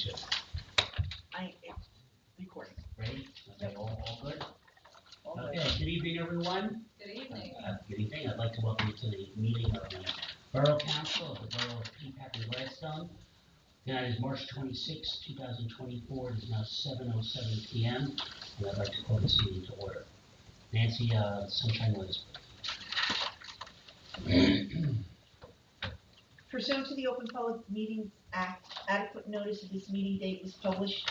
too. It's recording. Ready? Okay, all good? All Okay, good. good evening, everyone. Good evening. Good evening. I'd like to welcome you to the meeting of the Borough Council of the Borough of Peapack And Gladstone. Tonight is March 26, 2024. It is now 7:07 p.m. and I'd like to call this meeting to order. Nancy, sunshine notice. Pursuant to the Open Public Meetings Act, adequate notice of this meeting date was published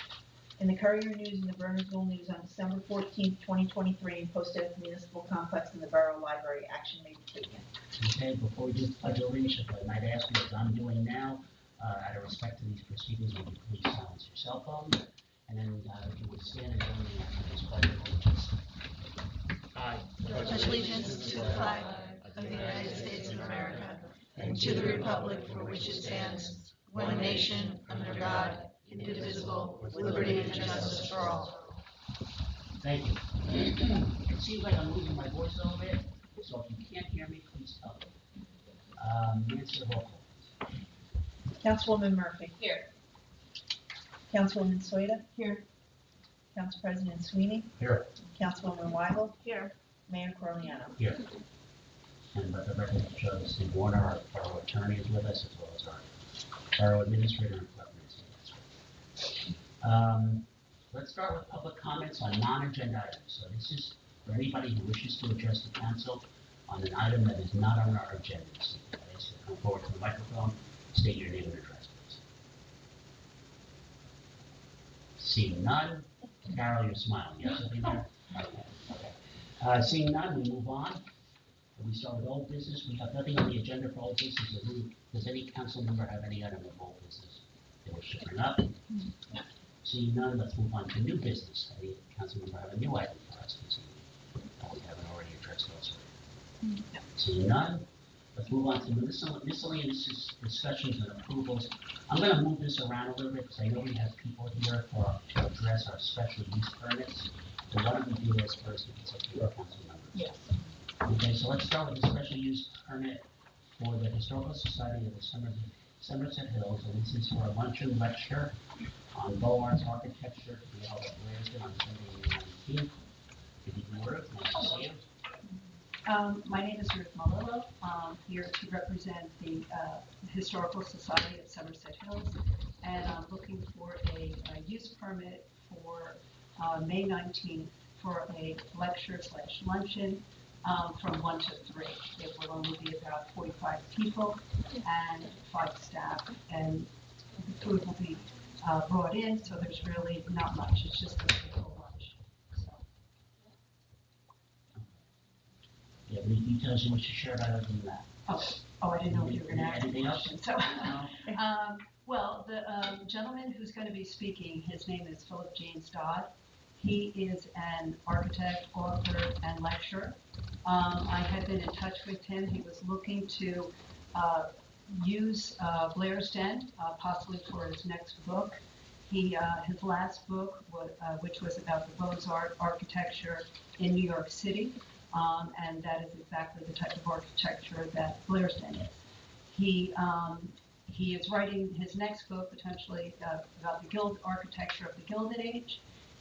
in the Courier News and the Burnsville News on December 14, 2023, and posted at the municipal complex in the Borough Library. Action may be taken. Okay, before we do the pledge of allegiance, I might ask you, as I'm doing now, out of respect to these proceedings, would you please silence your cell phones? And then if you would stand and join me after this pledge of allegiance. I pledge allegiance to the flag of the United States of America and to the republic for which it stands, one nation, under God, indivisible, with liberty and justice for all. Thank you. It seems like I'm losing my voice a little bit, so if you can't hear me, please tell me. Nancy, roll call. Councilwoman Murphy. Here. Councilwoman Sueda. Here. Council President Sweeney. Here. Councilwoman Weigel. Here. Mayor Corleone. Here. And let the record show that Steve Warner, our borough attorney, is with us, as well as our borough administrator and clerk. Let's start with public comments on non-agenda items. So this is for anybody who wishes to address the council on an item that is not on our agenda. So I ask you to come forward to the microphone, state your name and address, please. Seeing none, Carol, you're smiling. You have something there? Okay. Seeing none, we move on. We start with old business. We have nothing on the agenda for old business. Does any council member have any item of old business they wish to bring up? Seeing none, let's move on to new business. Any council member have a new item for us this evening? We haven't already addressed those. Seeing none, let's move on to miscellaneous discussions and approvals. I'm going to move this around a little bit because I know we have people here to address our special use permits. So why don't we do this first if it's okay with council members? Yes. Okay, so let's start with the special use permit for the Historical Society of the Somerset Hills, and this is for a luncheon lecture on Beaux Arts architecture to be held at Blairton on Sunday, May 19th. Good evening, Ruth. Nice to see you. My name is Ruth Malillo. I'm here to represent the Historical Society of Somerset Hills, and I'm looking for a use permit for May 19th for a lecture/luncheon from 1 to 3. It will only be about 45 people and 5 staff, and the food will be brought in, so there's really not much. It's just a simple lunch. So. Do you have any details you wish to share about other than that? Oh, I didn't know if you were going to ask anything else. So, well, the gentleman who's going to be speaking, his name is Philip James Dodd. He is an architect, author, and lecturer. I had been in touch with him. He was looking to use Blair's Den, possibly for his next book. His last book, which was about the Beaux-Arts architecture in New York City, and that is exactly the type of architecture that Blair's Den is. He is writing his next book, potentially about the architecture of the Gilded Age.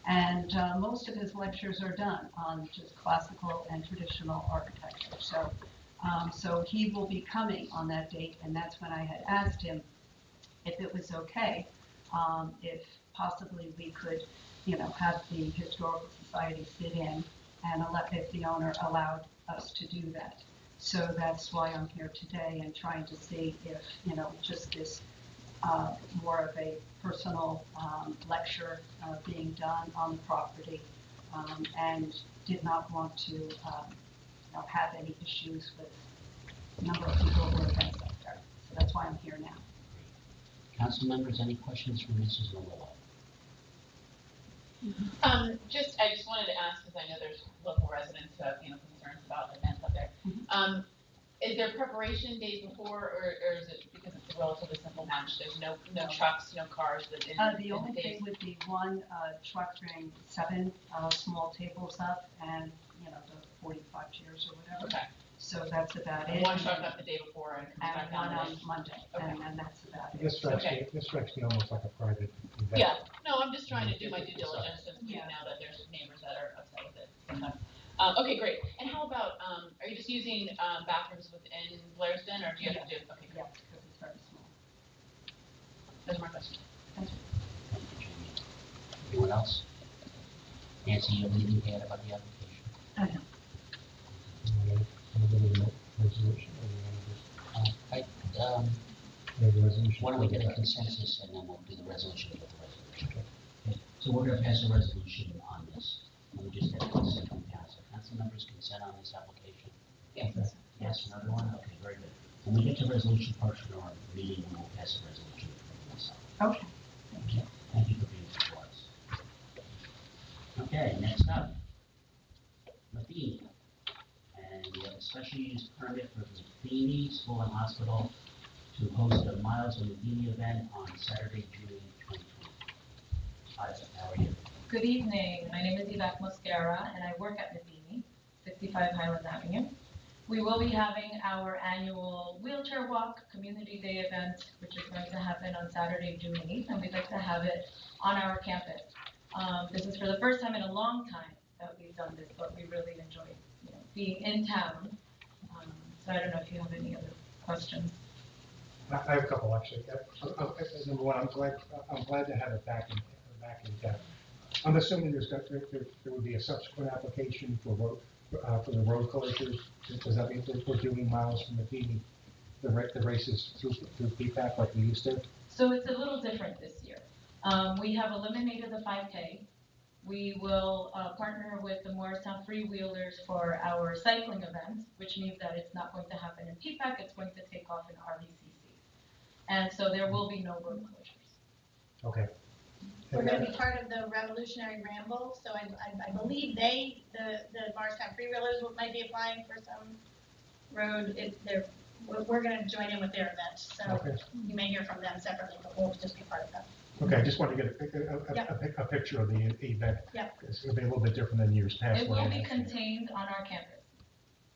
And most of his lectures are done on just classical and traditional architecture. So he will be coming on that date, and that's when I had asked him if it was okay, if possibly we could, have the Historical Society sit in, and if the owner allowed us to do that. So that's why I'm here today and trying to see if, just this more of a personal lecture being done on the property, and did not want to have any issues with the number of people who are against up there. So that's why I'm here now. Council members, any questions for Mrs. Malillo? I just wanted to ask, because I know there's local residents who have, concerns about events up there. Is there preparation days before, or is it because it's a relatively simple match? There's no trucks, no cars within the only thing would be one truck bring 7 small tables up and, the 45 chairs or whatever. Okay. So that's about it. One truck up the day before and comes back And one down. on Monday, and then that's about it. This strikes me almost like a private event. Yeah, no, I'm just trying to do my due diligence since we Yeah. know that there's neighbors that are upset with it sometimes. Okay, great. And how about, are you just using, bathrooms within Blairsden, or do you have to do, okay, Yeah, great. because it's very small. Those are my questions. Thank you, Jamie. Anyone else? Nancy, you have anything to add about the application? I know. Resolution, Why don't we get a consensus and then we'll do the resolution with the resolution. Okay. So we're gonna pass a resolution on this. Let me just get a consent from council. Council members consent on this application? Yes. Yes, from everyone? Okay, very good. When we get to resolution portion of our meeting, we will pass a resolution for this. Okay. Okay. Thank you for being before us. Okay, next up, Matheny. And we have a special use permit for Matheny School and Hospital to host a Miles of Matheny event on Saturday, June 2020. Hi, how are you? Good evening. My name is Yvette Mosquera, and I work at Matheny, 65 Highland Avenue. We will be having our annual wheelchair walk community day event, which is going to happen on Saturday, June 8th, and we'd like to have it on our campus. This is for the first time in a long time that we've done this, but we really enjoy, being in town. So I don't know if you have any other questions. I have a couple actually. Number one, I'm glad to have it back in town. I'm assuming there would be a subsequent application for the road closures. Does that mean we're doing miles from Matheny, the races through Peapack like we used to? So it's a little different this year. We have eliminated the 5K. We will partner with the Morristown Freewheelers for our cycling event, which means that it's not going to happen in Peapack, it's going to take off in RVCC. And so there will be no road closures. Okay. We're gonna be part of the Revolutionary Ramble, so I believe the Morristown Freewheelers might be applying for some road, we're gonna join in with their event, so Okay. you may hear from them separately, but we'll just be part of that. Okay, I just wanted to get a picture of the event. Yep. It's gonna be a little bit different than years past. It will be contained on our campus.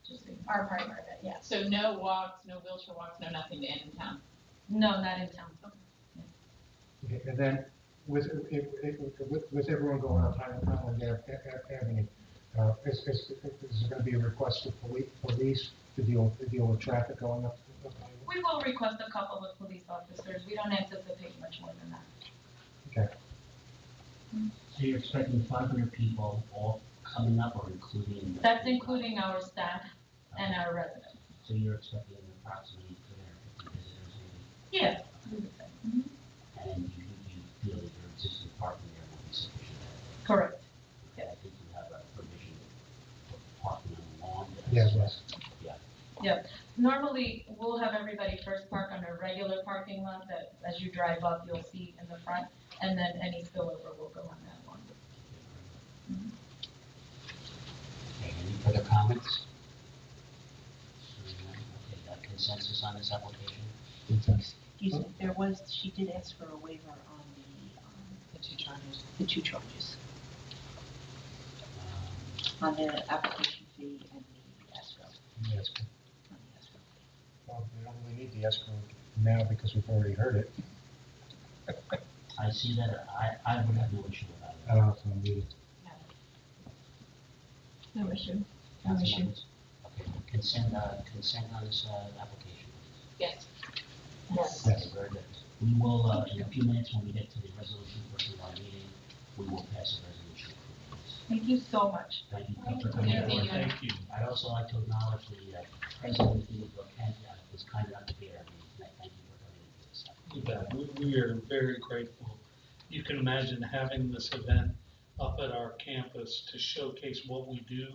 Just so you know. Our part of our event, yeah. So no walks, no wheelchair walks, no nothing to end in town? No, not in town. Okay, and then with everyone going on Highland Avenue, is there going to be a request of police to deal with traffic going up? We will request a couple of police officers. We don't anticipate much more than that. Okay. So you're expecting 500 people all coming up or including? That's including our staff and our residents. So you're expecting approximately 350 visitors maybe? Yeah. We would say. And you feel that your existing parking there will be sufficient? Correct. Okay, I think you have a provision for parking on the lawn. Yes. Yep. Normally, we'll have everybody first park on a regular parking lot that as you drive up, you'll see in the front, and then any spillover will go on that one. Okay, any further comments? Okay, consensus on this application? Excuse me, she did ask for a waiver on the two charges. On the application fee and the escrow. Yes. On the escrow fee. Well, we don't really need the escrow now because we've already heard it. I see that, I would have no issue with that. I don't know if we need it. No issue. Council members? Okay, consent on this application. Yes. Yes. Okay, very good. We will, in a few minutes, when we get to the resolution portion of our meeting, we will pass a resolution. Thank you so much. Thank you for coming Thank forward. you. Thank you. I'd also like to acknowledge the president of the Kent was kind enough to be at our meeting tonight. Thank you for coming into this. You bet. We are very grateful. You can imagine having this event up at our campus to showcase what we do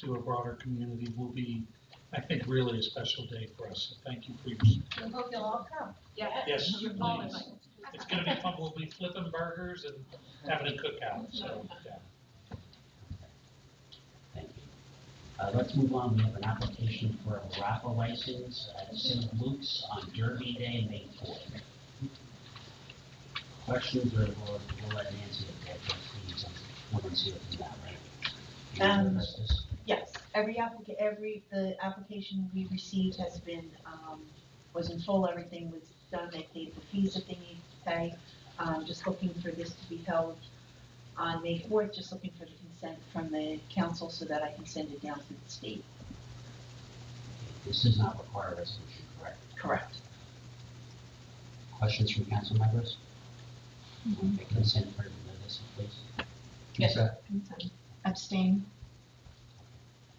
to a broader community will be, I think, really a special day for us. So thank you for your support. We hope you'll all come. Yes, please. It's going to be fun. We'll be flipping burgers and having a cookout. So, yeah. Thank you. Let's move on. We have an application for a raffle license at St. Luke's on Derby Day, May 4th. Questions, or we'll let Nancy address these. No one's here from that, right? Yes, the application we received has been, was in full, everything was done, they paid the fees that they needed to pay. Just looking for this to be held on May 4th, just looking for the consent from the council so that I can send it down to the state. This does not require a resolution, correct? Correct. Questions from council members? Okay, consent for this, please. Yes. Consent. Abstain.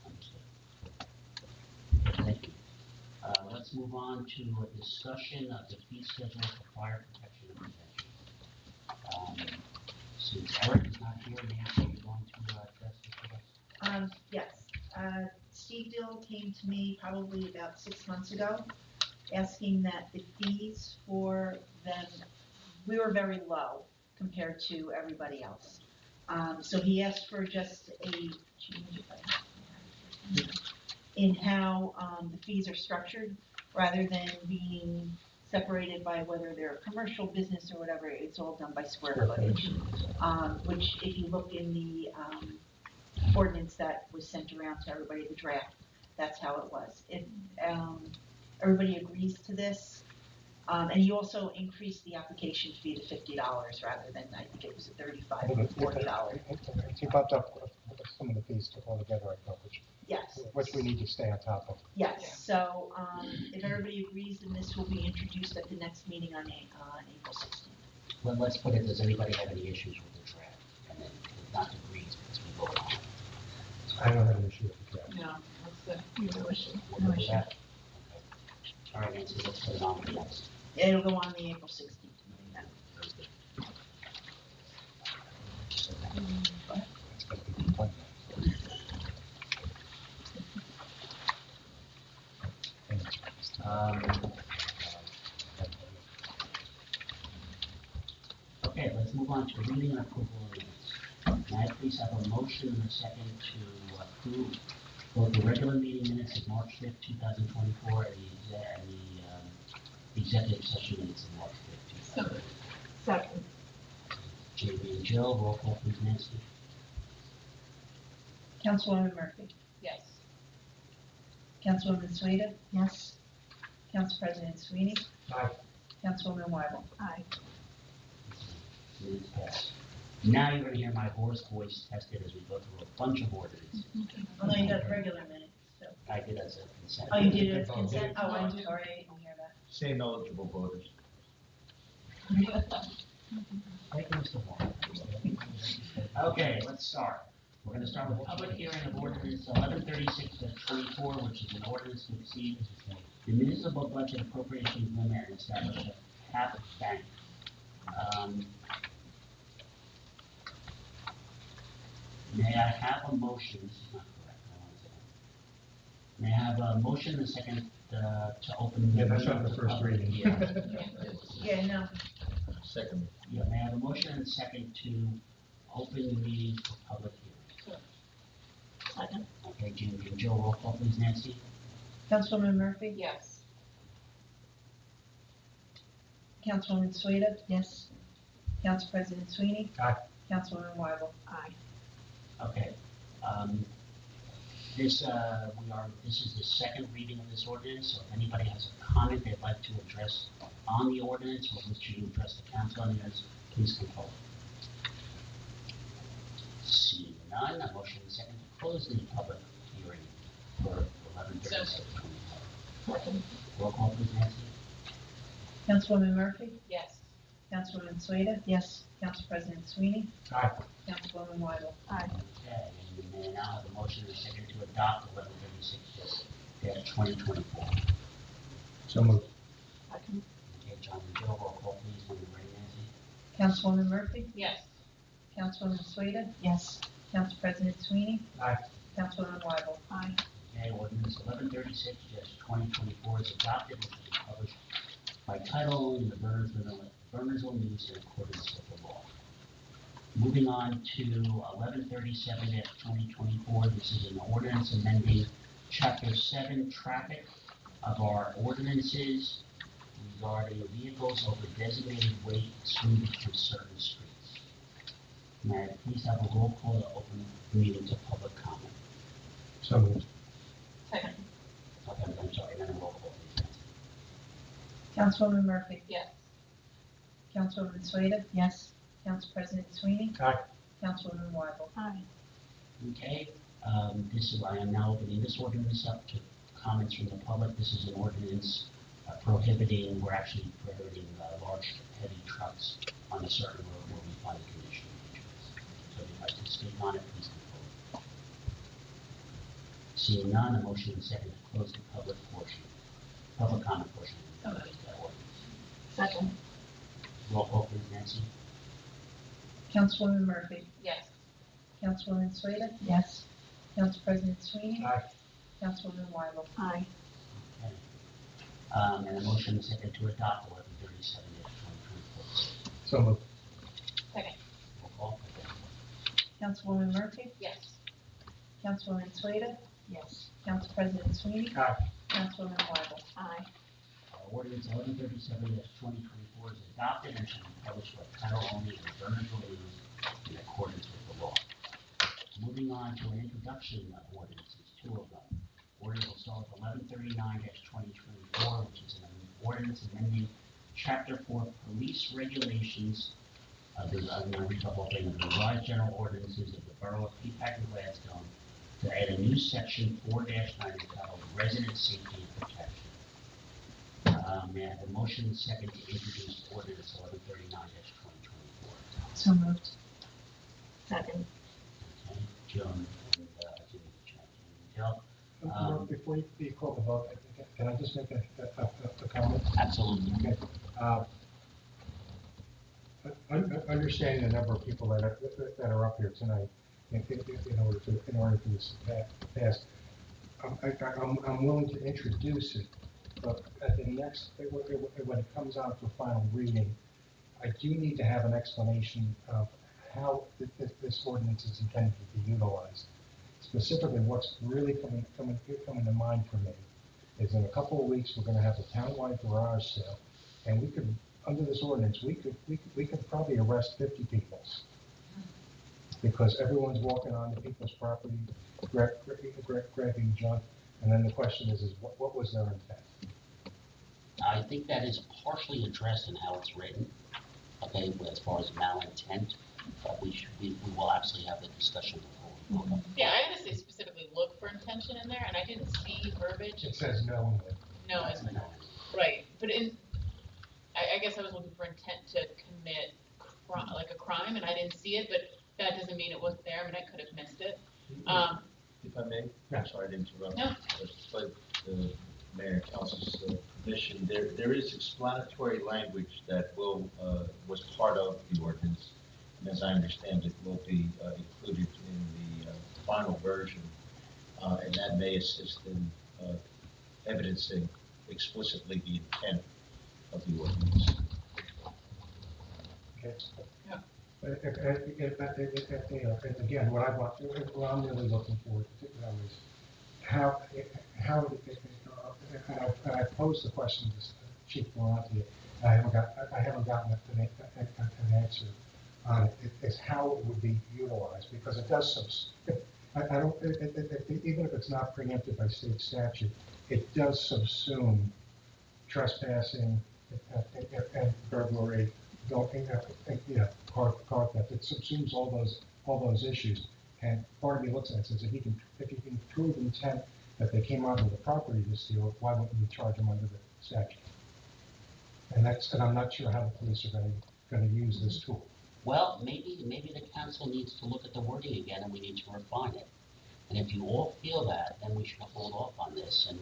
Understood. Thank you. Let's move on to a discussion of the fee schedule for fire protection and prevention. Since Eric is not here, Nancy, are you going to address this for us? Yes. Steve Dill came to me probably about 6 months ago, asking that the fees for them, we were very low compared to everybody else. So he asked for just a change in how the fees are structured, rather than being separated by whether they're a commercial business or whatever. It's all done by square footage, which if you look in the ordinance that was sent around to everybody, the draft, that's how it was. If everybody agrees to this, and he also increased the application fee to $50 rather than, I think it was a $35 or $40. He bumped up some of the fees altogether, I thought, Yes. which we need to stay on top of. Yes, so if everybody agrees, then this will be introduced at the next meeting on April 16th. Well, let's put it, does anybody have any issues with the draft? And then if not agrees, let's move on. I don't have an issue with the draft. No, that's good. No issue. We'll do that. Okay. All right, Nancy, let's put it on the next. It'll go on the April 16th meeting then. Very good. It's gonna be fun. Okay, let's move on to reading and approval of minutes. May I please have a motion and a second to approve both the regular meeting minutes of March 5th, 2024, and the executive session minutes of March 5th, 2024. Second. Jamie and Jill, roll call please, Nancy. Councilwoman Murphy. Yes. Councilwoman Sueda. Yes. Council President Sweeney. Aye. Councilwoman Weibel. Aye. Minutes passed. Now you're gonna hear my hoarse voice tested as we go through a bunch of ordinances. Oh, no, you got regular minutes, so. I did as a consent. Oh, you did it as consent? Oh, I'm sorry, I didn't hear that. Same eligible voters. Thank you, Mr. Warren. Okay, let's start. We're gonna start with public hearing of ordinance 1136-24, which is an ordinance to exceed the municipal budget appropriation limit and establish a cap bank. May I have a motion? This is not correct. I want to say. May I have a motion and a second to open? Yeah, that's not the first public reading. hearing? Yeah, no. Second. Yeah, may I have a motion and a second to open the meeting for public hearing? Second. Okay, Jim and Joe, roll call please, Nancy. Councilwoman Murphy. Yes. Councilwoman Sueda. Yes. Council President Sweeney. Aye. Councilwoman Weibel. Aye. Okay, this is the second reading of this ordinance, so if anybody has a comment they'd like to address on the ordinance, or wish to address the council on this, please come forward. Seeing none, a motion is second to close the public hearing for 11:36. Second. Roll call please, Nancy. Councilwoman Murphy. Yes. Councilwoman Sueda. Yes. Council President Sweeney. Aye. Councilwoman Weibel. Aye. Okay, and we may now have a motion and a second to adopt 1136-2024. So moved. Second. Okay, John and Jill, roll call please, when you're ready, Nancy. Councilwoman Murphy. Yes. Councilwoman Sueda. Yes. Council President Sweeney. Aye. Councilwoman Weibel. Aye. Okay, ordinance 1136-2024 is adopted, which will be published by title only in the Burnersville News in accordance with the law. Moving on to 1137-2024, this is an ordinance amending Chapter 7 traffic of our ordinances regarding vehicles over designated weight excluded from certain streets. May I please have a roll call to open the meeting to public comment? So moved. Second. Okay, I'm sorry, then a roll call, please. Councilwoman Murphy? Yes. Councilwoman Sueda? Yes. Council President Sweeney? Aye. Councilwoman Weigel? Aye. Okay, I am now opening this ordinance up to comments from the public. This is an ordinance prohibiting, we're actually prohibiting large, heavy trucks on a certain road where we find a condition of interest. So if you'd like to speak on it, please come forward. Seeing none, a motion and second to close the public comment portion of the ordinance. Second. Roll call, please, Nancy. Councilwoman Murphy? Yes. Councilwoman Sueda? Yes. Council President Sweeney? Aye. Councilwoman Weigel? Aye. Okay. And a motion and second to adopt 1137 2024. So moved. Second. Roll call. Councilwoman Murphy? Yes. Councilwoman Sueda? Yes. Council President Sweeney? Aye. Councilwoman Weigel? Aye. Ordinance 1137-2024 is adopted and shall be published by title only in the Burnsville News in accordance with the law. Moving on to an introduction of ordinances, two of them. Ordinance will start with 1139-2024, which is an ordinance amending Chapter 4 Police Regulations of the, I'm going to read the whole thing, of the revised general ordinances of the Borough of Peapack and Gladstone to add a new section 4-9 entitled Resident Safety and Protection. May I have a motion and second to introduce ordinance 1139-2024? So moved. Second. Okay, Joan and Jill. Before you call the vote, can I just make a comment? Absolutely. Okay. Understanding the number of people that are up here tonight, in order for this to pass, I'm willing to introduce it, but at the next, when it comes out for final reading, I do need to have an explanation of how this ordinance is intended to be utilized. Specifically, what's really coming to mind for me is in a couple of weeks, we're going to have a townwide garage sale, and we could, under this ordinance, we could probably arrest 50 people, because everyone's walking onto people's property, grabbing junk, and then the question is what was their intent? I think that is partially addressed in how it's written, okay, as far as malintent, but we will absolutely have the discussion before we vote. Yeah, I honestly specifically look for intention in there, and I didn't see verbiage. It says knowingly. No, it's right, but I guess I was looking for intent to commit like a crime, and I didn't see it, but that doesn't mean it wasn't there. I mean, I could have missed it. If I may, Yeah. I'm sorry to interrupt. No. But the mayor and council's permission, there is explanatory language that was part of the ordinance, and as I understand it, will be included in the final version, and that may assist in evidencing explicitly the intent of the ordinance. Okay. Yeah. And again, what I'm really looking for is how and I posed the question to Chief Galante, I haven't gotten an answer on it, is how it would be utilized, because it does even if it's not preempted by state statute, it does subsume trespassing and burglary, car theft. It subsumes all those issues. And part of me looks at it and says, if you can prove intent that they came onto the property to steal, why wouldn't you charge them under the statute? And I'm not sure how the police are going to use this tool. Well, maybe the council needs to look at the wording again, and we need to refine it. And if you all feel that, then we should hold off on this and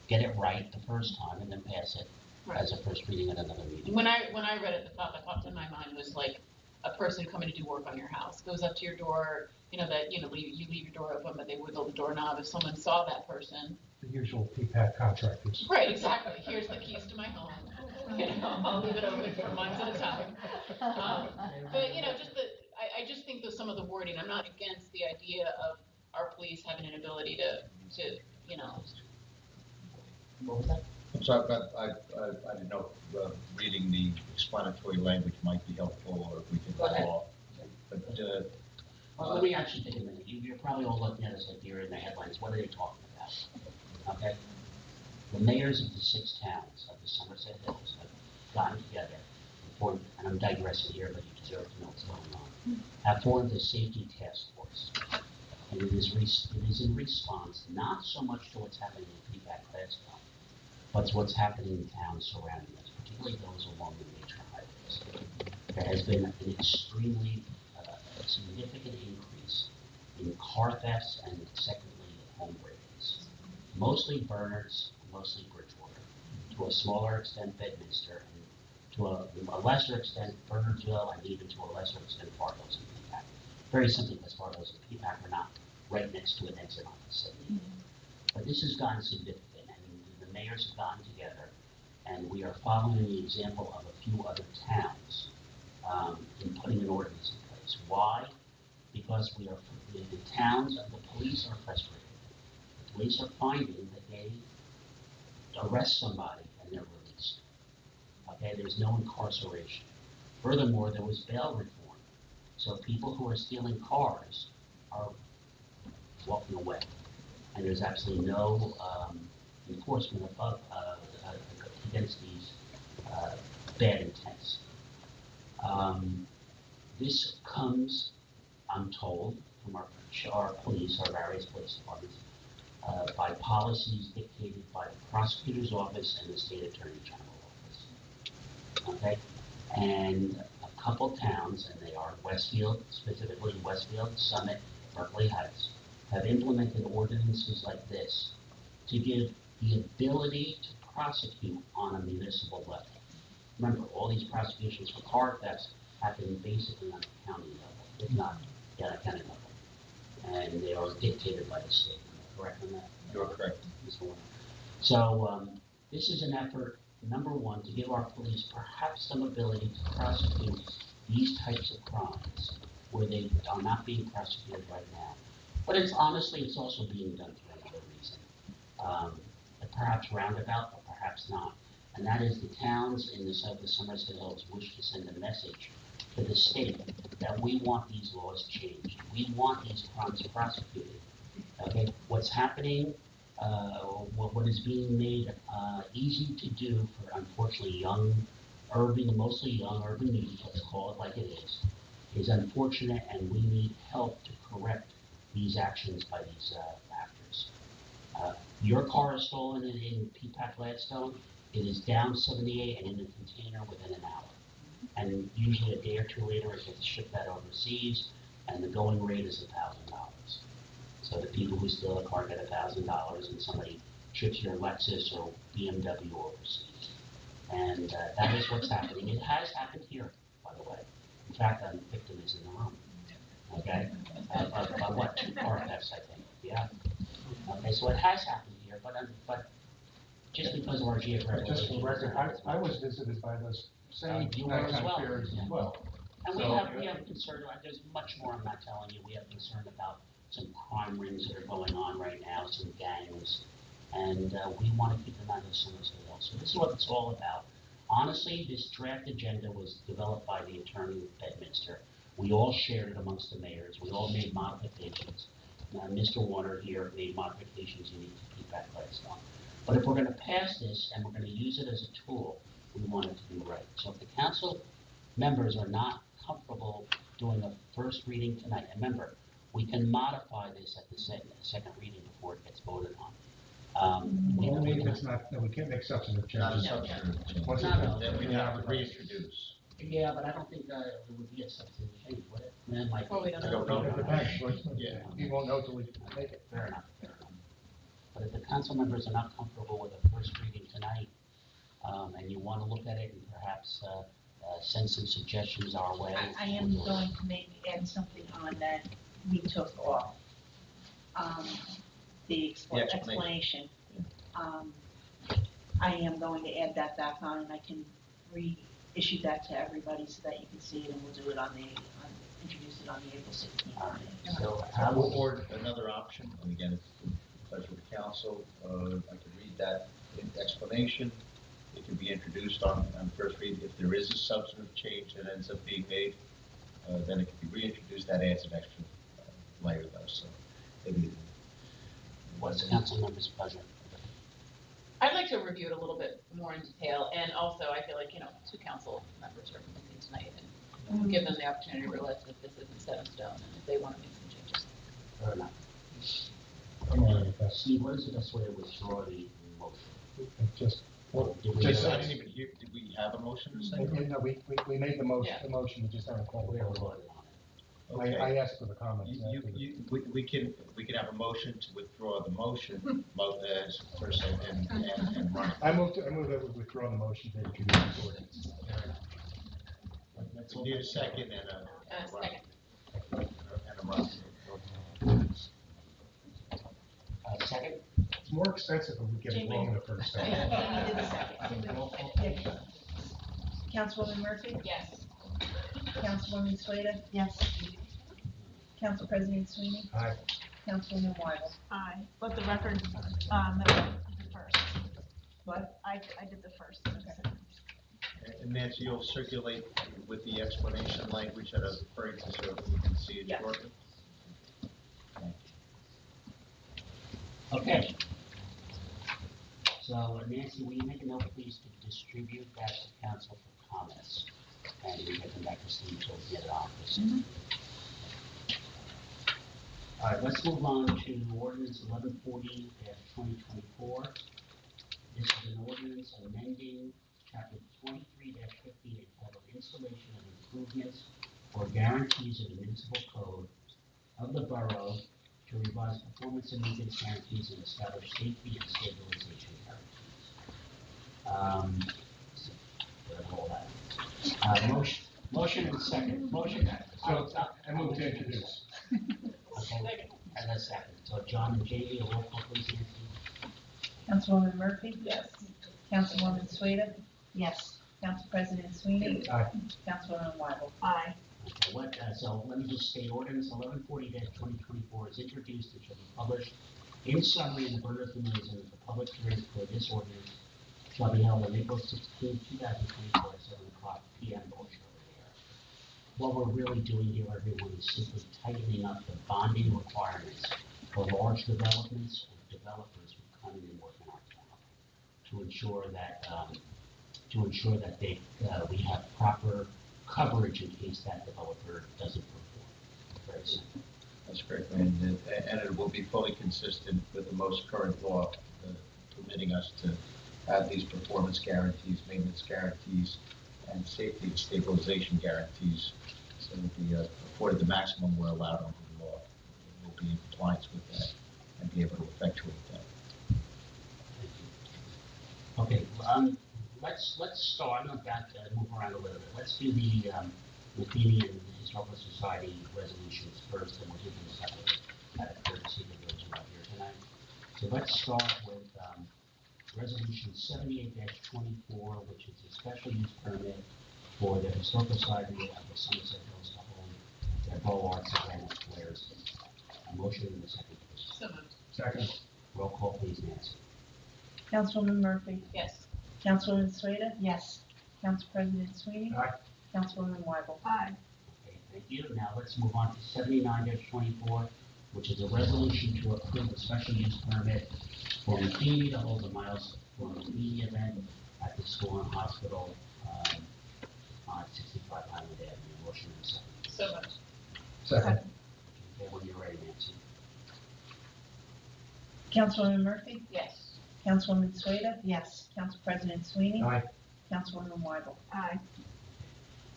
get it right the first time, and then pass it as a first reading at another meeting. When I read it, the thought that popped in my mind was like a person coming to do work on your house, goes up to your door, you leave your door open, but they wiggle the doorknob. If someone saw that person. The usual Peapack contractors. Right, exactly. Here's the keys to my home. I'll leave it open for months at a time. But I just think that some of the wording, I'm not against the idea of our police having an ability to. What was that? I'm sorry, but I didn't know if reading the explanatory language might be helpful, or if we can Go ahead. follow. But Well, let me actually take a minute. You're probably all looking at us like you're in the headlines. What are they talking about? Okay? The mayors of the 6 towns of the Somerset Hills have gotten together and formed, and I'm digressing here, but you deserve to know what's going on, have formed a safety task force. And it is in response not so much to what's happening in Peapack Gladstone, but to what's happening in towns surrounding us, particularly those along the major highways. There has been an extremely significant increase in car thefts and, secondly, home break-ins. Mostly Bernards, mostly Bridgewater, to a smaller extent Bedminster, and to a lesser extent Bernardsville, and even to a lesser extent Far Hills and Peapack. Very simply because Far Hills and Peapack are not right next to an exit on the city. But this has gotten significant, and the mayors have gotten together, and we are following the example of a few other towns in putting an ordinance in place. Why? Because the towns and the police are frustrated. The police are finding that they arrest somebody and they're released. Okay, there's no incarceration. Furthermore, there was bail reform. So people who are stealing cars are walking away. And there's absolutely no enforcement against these bad intents. This comes, I'm told, from our police, our various police departments, by policies dictated by the prosecutor's office and the state attorney general office. Okay? And a couple towns, and they are Westfield, specifically Westfield, Summit, Berkeley Heights, have implemented ordinances like this to give the ability to prosecute on a municipal level. Remember, all these prosecutions for car thefts happen basically on a county level, if not at a county level. And they are dictated by the state. Am I correct on that? You're correct. Mr. Warner. So this is an effort, number one, to give our police perhaps some ability to prosecute these types of crimes where they are not being prosecuted right now. But it's honestly, it's also being done for another reason. Perhaps roundabout, but perhaps not. And that is the towns in the Somerset Hills wish to send a message to the state that we want these laws changed. We want these crimes prosecuted. Okay, what's happening, what is being made easy to do for unfortunately mostly young urban youth, let's call it like it is unfortunate, and we need help to correct these actions by these actors. Your car is stolen in Peapack Gladstone. It is down 78 and in a container within an hour. And usually a day or two later, it gets shipped out overseas, and the going rate is $1,000. So the people who steal a car get $1,000, and somebody ships your Lexus or BMW overseas. And that is what's happening. It has happened here, by the way. In fact, the victim is in the room. Okay? Of what? 2 car thefts, I think. Yeah. Okay, so it has happened here, but just because of our geographic Just for the location, record, I was visited by those same you were as nighttime well. fears as well. And So, we have concern, there's much more I'm not telling you. We have concern about some crime rings that are going on right now, some gangs, and we want to keep them out of Somerset Hills. So this is what it's all about. Honestly, this draft agenda was developed by the attorney of Bedminster. We all shared it amongst the mayors. We all made modifications. Mr. Warner here made modifications unique to Peapack Gladstone. But if we're going to pass this and we're going to use it as a tool, we want it to be right. So if the council members are not comfortable doing a first reading tonight, and remember, we can modify this at the second reading before it gets voted on. only if it's not, no, we can't make substantive Not a changes. substantive change. Once it's No, Then we'd have to reintroduce. Yeah, but I don't think that it would be a substantive change, would it? Man, Mike. Well, we don't I don't know. It depends. Yeah. We won't know till we make it. Fair enough, fair enough. But if the council members are not comfortable with a first reading tonight, and you want to look at it and perhaps send some suggestions our way. I am going to maybe add something on that we took off. The explanation. I am going to add that back on, and I can reissue that to everybody so that you can see it, and we'll do it introduce it on the April 16th. All right. So Or another option, and again, it's the pleasure of the council, I can read that explanation. It can be introduced on first read. If there is a substantive change that ends up being made, then it can be reintroduced. That adds an extra layer though, so maybe. What's the council member's pleasure? I'd like to review it a little bit more in detail, and also I feel like, two council members are meeting tonight, and give them the opportunity to realize that this isn't set in stone, and if they want to make some changes. Fair enough. I'm all right with that. Steve, what is the best way to withdraw the motion? Just, Or did we Just- I have- didn't even hear, did we have a motion or no, something? we made the motion, Yeah. we just haven't called we the haven't vote. voted on it? Okay. I asked for the comments. We can have a motion to withdraw the motion, as first and run. I move that we withdraw the motion to introduce this ordinance. Let's We need a second and a run. Second. And a run. Second? It's more expensive if we get it wrong the first time. Yeah, you did the second. Roll call. Yeah. Councilwoman Murphy? Yes. Councilwoman Sueda? Yes. Council President Sweeney? Aye. Councilwoman Wyble? Aye, let the record, that I did the first. What? I did the first. And Nancy, you'll circulate with the explanation language that I was referring to so we can see it Yes. shortly? Okay. So Nancy, will you make a note, please, to distribute that to council for comments? And we get them back to Steve so we can get it on. All right, let's move on to ordinance 1140-2024. This is an ordinance amending chapter 23-50 entitled Installation of Improvements or Guarantees of the Municipal Code of the Borough to revise performance and maintenance guarantees and establish safety and stabilization guarantees. Whatever all that. Motion and second. Motion. So, I move to introduce. Okay, and a second. So John and Jamie, a roll call please, Nancy. Councilwoman Murphy? Yes. Councilwoman Sueda? Yes. Council President Sweeney? Aye. Councilwoman Wyble? Aye. Okay, so let me just state ordinance 1140-2024 is introduced and shall be published in summary in the Burlington News, and the public hearing for this ordinance shall be held on April 16, 2024 at 7 o'clock p.m. or shortly thereafter. What we're really doing here, everyone, is simply tightening up the bonding requirements for large developments and developers who come in and work in our town to ensure that we have proper coverage in case that developer doesn't perform. Very simple. That's great, and it will be fully consistent with the most current law permitting us to have these performance guarantees, maintenance guarantees, and safety and stabilization guarantees. So it'll be afforded the maximum we're allowed under the law. We'll be in compliance with that and be able to effectuate that. Okay, let's start, I'm about to move around a little bit. Let's do the Matheny and Historical Society resolutions first, and we'll do them separately out of courtesy to those who are here tonight. So let's start with resolution 78-24, which is a special use permit for the Historical Society of the Somerset Hills to hold their Bow Arts event at Flares. A motion in the second, please. So moved. Second. Roll call, please, Nancy. Councilwoman Murphy? Yes. Councilwoman Sueda? Yes. Council President Sweeney? Aye. Councilwoman Wyble? Aye. Okay, thank you. Now let's move on to 79-24, which is a resolution to approve a special use permit for Matheny to hold a Matheny event at the school and hospital on 65 Highland Avenue. Motion in second. So moved. Second. Okay, when you're ready, Nancy. Councilwoman Murphy? Yes. Councilwoman Sueda? Yes. Council President Sweeney? Aye. Councilwoman Wyble? Aye.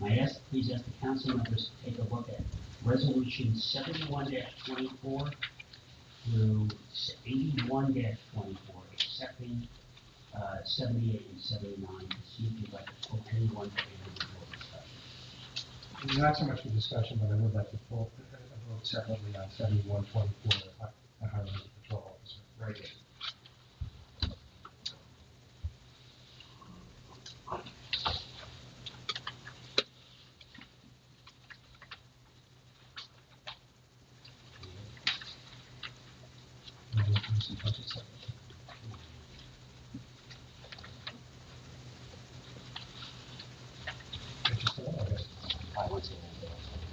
Please ask the council members to take a look at resolution 71-24 through 81-24, accepting 78 and 79 to see if you'd like to pull anyone for individual discussion. Not so much for discussion, but I would like to vote separately on 71-24, the highway patrol officer. Right here. I would say that.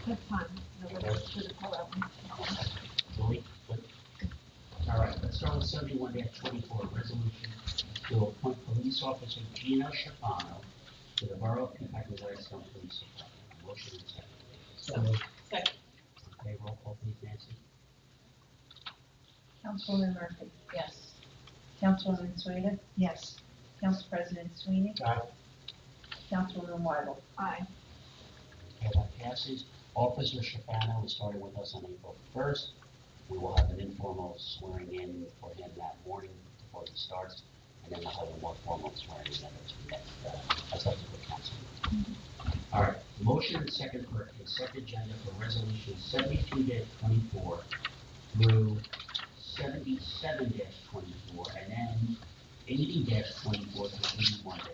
That's fine. No, let's do the pull out. 71-24, resolution to appoint police officer Gina Shafano to the Borough of Peapack And Gladstone Police Department. Motion and second, please. So moved. Second. Okay, roll call, please, Nancy. Councilwoman Murphy. Yes. Councilwoman Sueda. Yes. Council President Sweeney. Aye. Councilwoman Weigel. Aye. Okay, that passes. Officer Shafano is starting with us on April 1st. We will have an informal swearing in for him that morning before he starts, and then we'll have a more formal swearing in as subsequent council. All right, motion and second for a consent agenda for resolution 72-24 through 77-24, and then 80-24 to 81-24.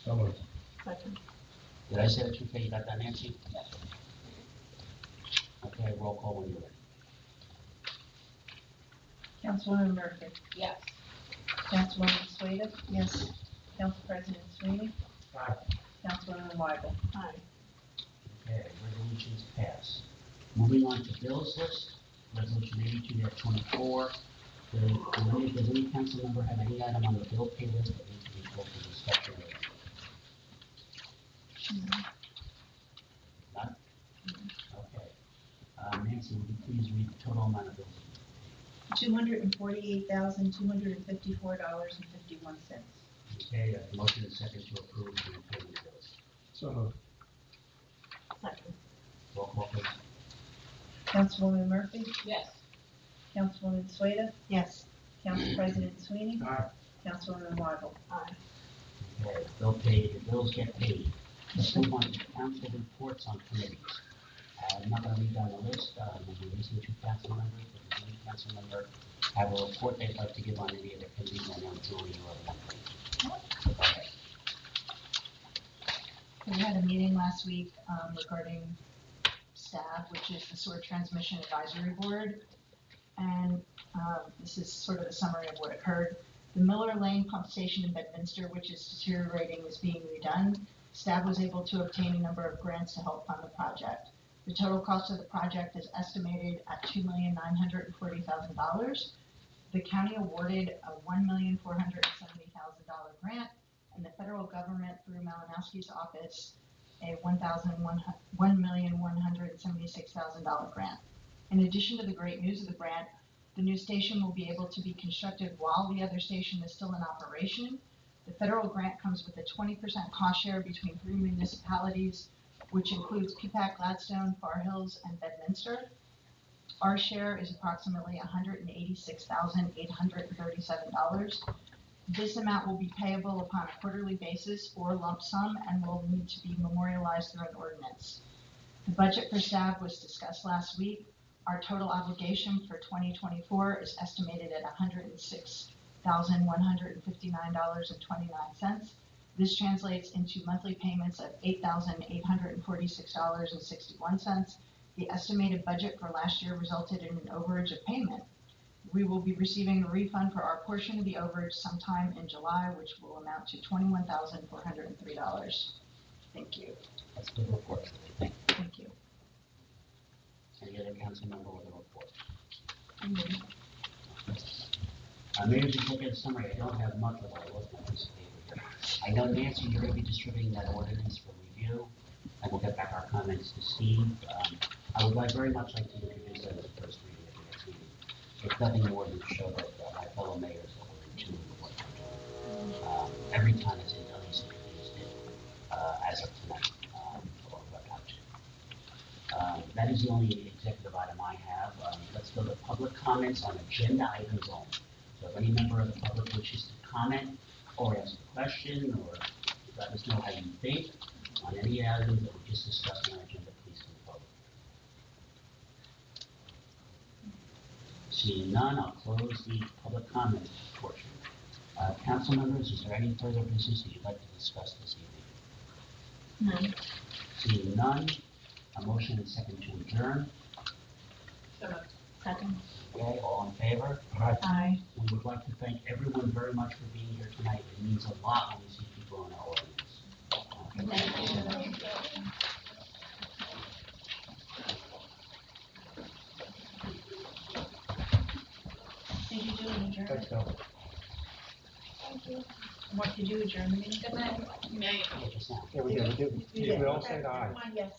So moved. Second. Did I say that you okay? You got that, Nancy? Okay, roll call when you're ready. Councilwoman Murphy. Yes. Councilwoman Sueda. Yes. Council President Sweeney. Aye. Councilwoman Weigel. Aye. Okay, resolutions passed. Moving on to bills list, resolution 82-24. Does any council member have any item on the bill pay list that needs to be pulled for discussion? None? Okay. Nancy, would you please read the total amount of bills? $248,254.51. Okay, motion and second to approve the payment of bills. So moved. Second. Roll call, please. Councilwoman Murphy. Yes. Councilwoman Sueda. Yes. Council President Sweeney. Aye. Councilwoman Weigel. Aye. Okay, bill paid, the bills get paid. Let's move on to council reports on committees. I'm not gonna read down the list, we're missing two council members, but does any council member have a report they'd like to give on any of the committees? I know Julie, you have one thing. Go ahead. We had a meeting last week regarding STAB, which is the Sewer Transmission Advisory Board. And this is sort of a summary of what occurred. The Miller Lane pump station in Bedminster, which is deteriorating, is being redone. STAB was able to obtain a number of grants to help fund the project. The total cost of the project is estimated at $2,940,000. The county awarded a $1,470,000 grant, and the federal government through Malinowski's office a $1,176,000 grant. In addition to the great news of the grant, the new station will be able to be constructed while the other station is still in operation. The federal grant comes with a 20% cost share between 3 municipalities, which includes Peapack, Gladstone, Far Hills, and Bedminster. Our share is approximately $186,837. This amount will be payable upon a quarterly basis or lump sum and will need to be memorialized through an ordinance. The budget for STAB was discussed last week. Our total obligation for 2024 is estimated at $106,159.29. This translates into monthly payments of $8,846.61. The estimated budget for last year resulted in an overage of payment. We will be receiving a refund for our portion of the overage sometime in July, which will amount to $21,403. Thank you. That's a good report. Thank you. Thank you. Any other council member with a report? Maybe just look at a summary. I don't have much of a look at this paper here. I know, Nancy, you're going to be distributing that ordinance for review, and we'll get back our comments to Steve. I would very much like to introduce that as a first reading at the next meeting. If nothing more than to show that my fellow mayors that we're in tune with what we're doing. Every time it's at least introduced it, as of tonight, or what not to. That is the only executive item I have. Let's go to public comments on agenda items only. So if any member of the public wishes to comment or ask a question or let us know how you think on any items that we just discussed on our agenda, please come forward. Seeing none, I'll close the public comment portion. Council members, is there any further business that you'd like to discuss this evening? No. Seeing none, a motion and second to adjourn. Second. Okay, all in favor? Aye. We would like to thank everyone very much for being here tonight. It means a lot when we see people in our audience. Thank you. and adjourn. Thanks, Bill. Mark, did you adjourn the meeting? Good night. Yeah, just now. Yeah, we did. You did. We all Okay, said aye. never mind, yes.